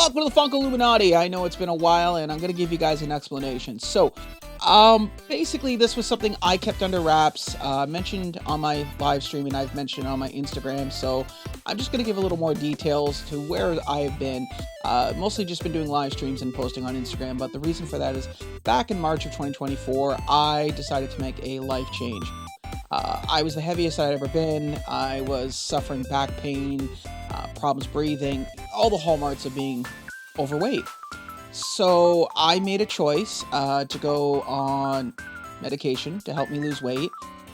welcome to the Funko Illuminati. I know it's been a while, and I'm going to give you guys an explanation. So, basically, this was something I kept under wraps, mentioned on my live stream, and I've mentioned on my Instagram, so I'm just going to give a little more details to where I've been. Mostly just been doing live streams and posting on Instagram, but the reason for that is, back in March of 2024, I decided to make a life change. I was the heaviest I'd ever been. I was suffering back pain, problems breathing, all the hallmarks of being overweight. So I made a choice to go on medication to help me lose weight.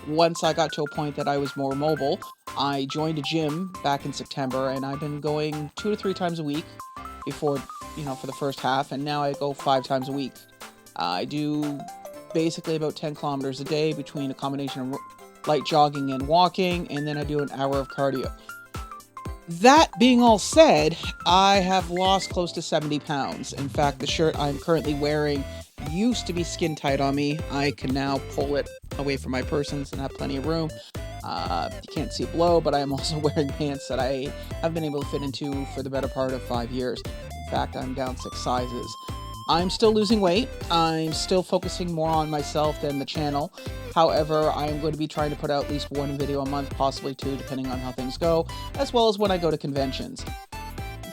Once I got to a point that I was more mobile, I joined a gym back in September, and I've been going 2 to 3 times a week before, for the first half, and now I go 5 times a week. I do basically about 10 kilometers a day between a combination of light jogging and walking, and then I do an hour of cardio. That being all said, I have lost close to 70 pounds. In fact, the shirt I'm currently wearing used to be skin tight on me. I can now pull it away from my persons and have plenty of room. You can't see it below, but I am also wearing pants that I have been able to fit into for the better part of 5 years. In fact, I'm down 6 sizes. I'm still losing weight. I'm still focusing more on myself than the channel. However, I am going to be trying to put out at least 1 video a month, possibly 2, depending on how things go, as well as when I go to conventions.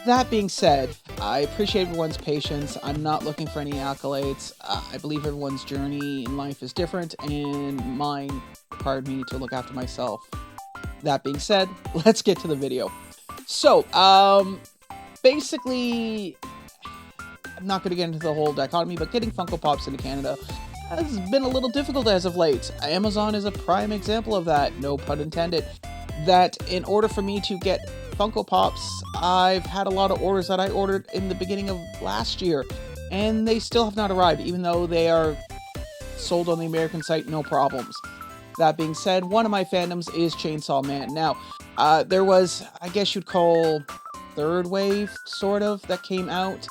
That being said, I appreciate everyone's patience. I'm not looking for any accolades. I believe everyone's journey in life is different, and mine required me to look after myself. That being said, let's get to the video. So, basically, I'm not going to get into the whole dichotomy, but getting Funko Pops into Canada has been a little difficult as of late. Amazon is a prime example of that, no pun intended. That in order for me to get Funko Pops, I've had a lot of orders that I ordered in the beginning of last year, and they still have not arrived, even though they are sold on the American site, no problems. That being said, one of my fandoms is Chainsaw Man. Now, there was, I guess you'd call, third wave, sort of, that came out.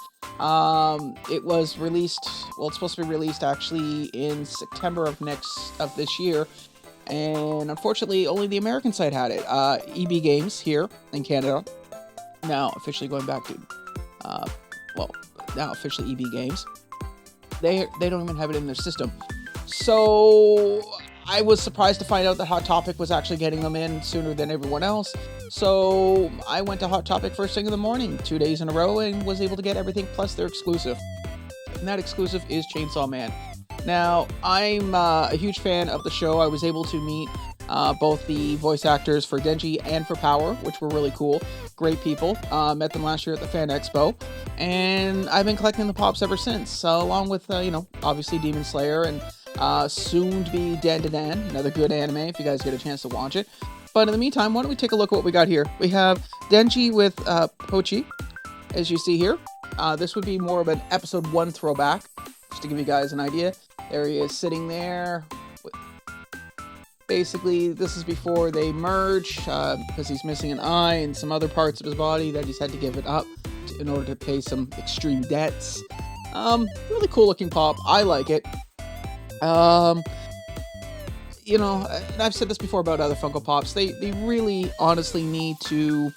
It was released, well, it's supposed to be released actually in September of this year, and unfortunately only the American site had it. EB Games here in Canada, now officially going back to, now officially EB Games, they don't even have it in their system. So I was surprised to find out that Hot Topic was actually getting them in sooner than everyone else. So I went to Hot Topic first thing in the morning, 2 days in a row, and was able to get everything plus their exclusive. And that exclusive is Chainsaw Man. Now, I'm a huge fan of the show. I was able to meet both the voice actors for Denji and for Power, which were really cool. Great people. Met them last year at the Fan Expo. And I've been collecting the Pops ever since, along with, obviously Demon Slayer and soon to be Dan to Dan, another good anime if you guys get a chance to watch it. But in the meantime, why don't we take a look at what we got here. We have Denji with Pochi, as you see here. This would be more of an episode 1 throwback, just to give you guys an idea. There he is sitting there. Basically, this is before they merge, because he's missing an eye and some other parts of his body that he's had to give it up in order to pay some extreme debts. Really cool looking pop. I like it. And I've said this before about other Funko Pops. They really honestly need to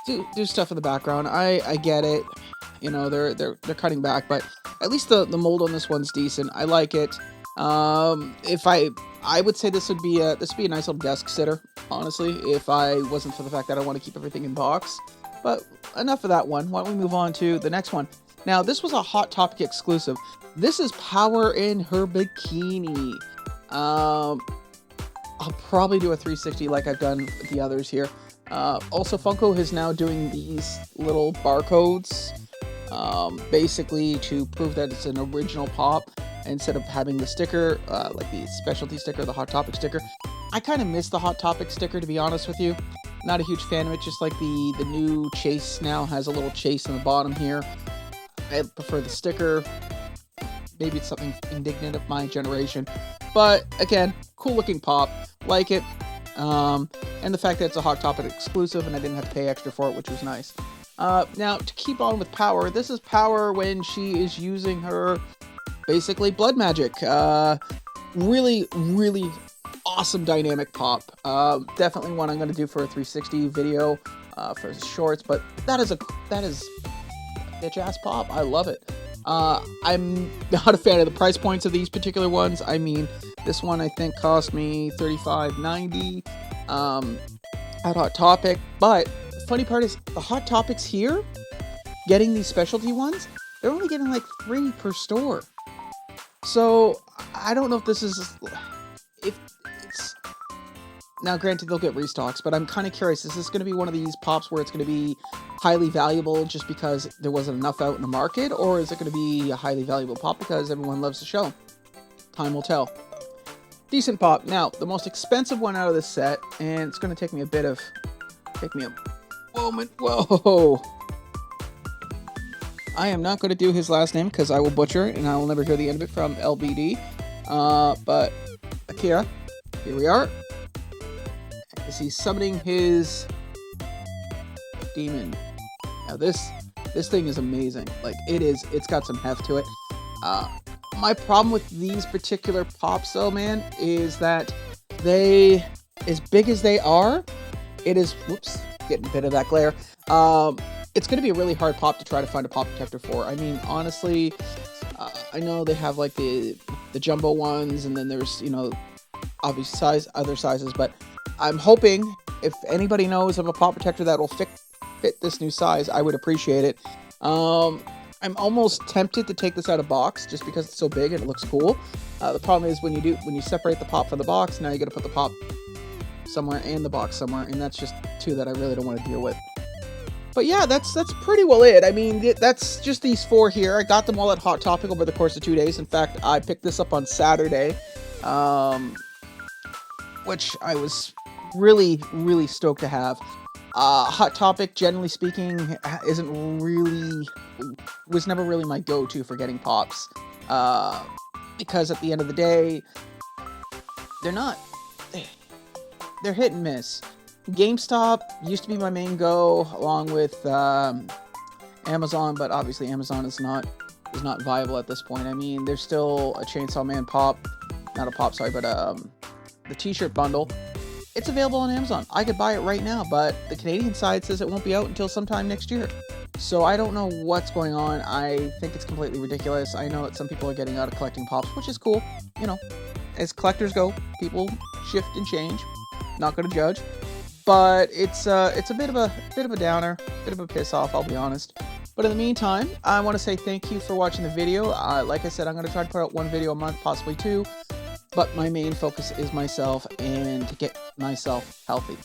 do stuff in the background. I get it. They're cutting back, but at least the mold on this one's decent. I like it. If I would say this would be a nice little desk sitter, honestly, if I wasn't for the fact that I want to keep everything in box. But enough of that one. Why don't we move on to the next one? Now, this was a Hot Topic exclusive. This is Power in her bikini. I'll probably do a 360 like I've done with the others here. Also, Funko is now doing these little barcodes, basically to prove that it's an original pop, instead of having the sticker, like the specialty sticker, the Hot Topic sticker. I kind of miss the Hot Topic sticker, to be honest with you. Not a huge fan of it, just like the new Chase now has a little chase in the bottom here. I prefer the sticker. Maybe it's something indignant of my generation. But, again, cool looking pop. Like it. And the fact that it's a Hot Topic exclusive and I didn't have to pay extra for it, which was nice. Now, to keep on with Power, this is Power when she is using her, basically, blood magic. Really, really awesome dynamic pop. Definitely one I'm going to do for a 360 video. for his shorts. But that is bitch ass pop. I love it. I'm not a fan of the price points of these particular ones. I mean, this one I think cost me $35.90 at Hot Topic. But the funny part is the Hot Topics here, getting these specialty ones, they're only getting like 3 per store. So I don't know if this is, if it's, now granted they'll get restocks, but I'm kind of curious, is this going to be one of these pops where it's going to be highly valuable just because there wasn't enough out in the market, or is it going to be a highly valuable pop because everyone loves the show? Time will tell. Decent pop. Now, the most expensive one out of this set, and it's going to take me a moment. Whoa! I am not going to do his last name because I will butcher it and I will never hear the end of it from LBD. But Akira, here we are. As he's summoning his demon. Now this thing is amazing. Like it's got some heft to it. My problem with these particular pops though, man, is that they, as big as they are, it is, whoops, getting a bit of that glare. It's going to be a really hard pop to try to find a pop protector for. I mean, honestly, I know they have like the jumbo ones, and then there's, you know, obvious other sizes, but I'm hoping if anybody knows of a pop protector that will fit this new size, I would appreciate it. I'm almost tempted to take this out of box just because it's so big and it looks cool. The problem is when you separate the pop from the box, now you got to put the pop somewhere and the box somewhere, and that's just 2 that I really don't want to deal with. But yeah, that's pretty well it. I mean, that's just these 4 here. I got them all at Hot Topic over the course of 2 days. In fact, I picked this up on Saturday, which I was really, really stoked to have. Hot Topic, generally speaking, was never really my go-to for getting pops. Because at the end of the day, they're hit and miss. GameStop used to be my main go, along with Amazon, but obviously Amazon is not viable at this point. I mean, there's still a Chainsaw Man the t-shirt bundle. It's available on Amazon. I could buy it right now, but the Canadian side says it won't be out until sometime next year. So I don't know what's going on. I think it's completely ridiculous. I know that some people are getting out of collecting pops, which is cool. You know, as collectors go, people shift and change. Not going to judge. But it's a bit of a downer, bit of a piss off, I'll be honest. But in the meantime, I want to say thank you for watching the video. Like I said, I'm going to try to put out 1 video a month, possibly 2. But my main focus is myself and to get myself healthy.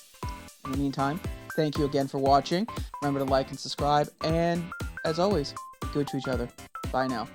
In the meantime, thank you again for watching. Remember to like and subscribe. And as always, be good to each other. Bye now.